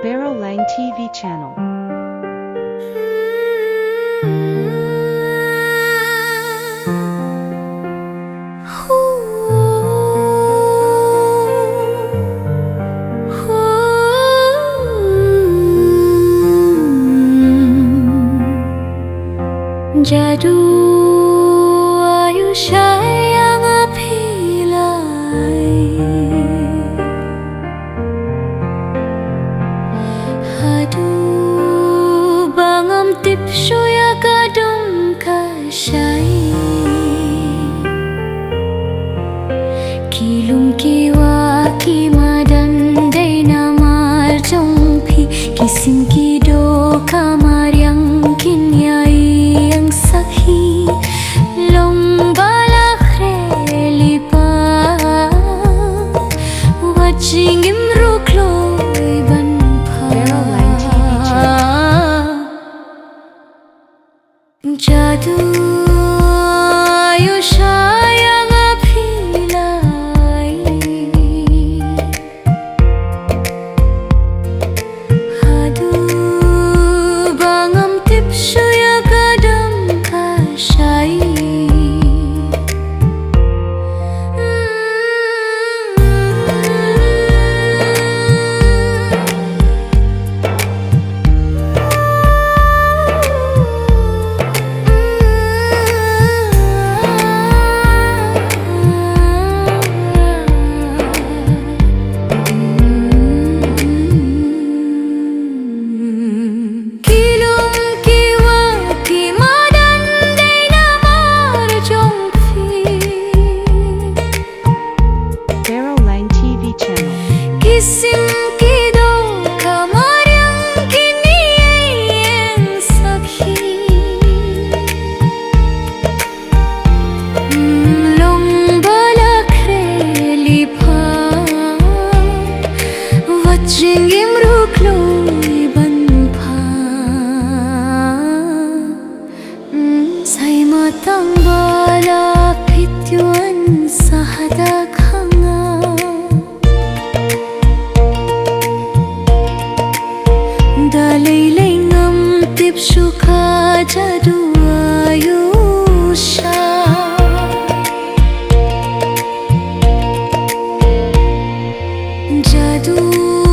Barrow Lang TV channel. Jadu ayusha yang apilai Hadu bangam tipshu ya kadung kasai Kilum kiwa kimadan day namar jongpi Kisim kido kamar yang kinyai सखी लंबा लखरेली पा watching him rukloi ban jadu ayusha yang apilai hadu bangam tipshu Kisim kido kamar yang kini yang sakhi lomba lakreli pha watching him rukloi ban pha sai matang bala pityuan sahada Dalay ngam tipshu ka jadu ayusha Jadu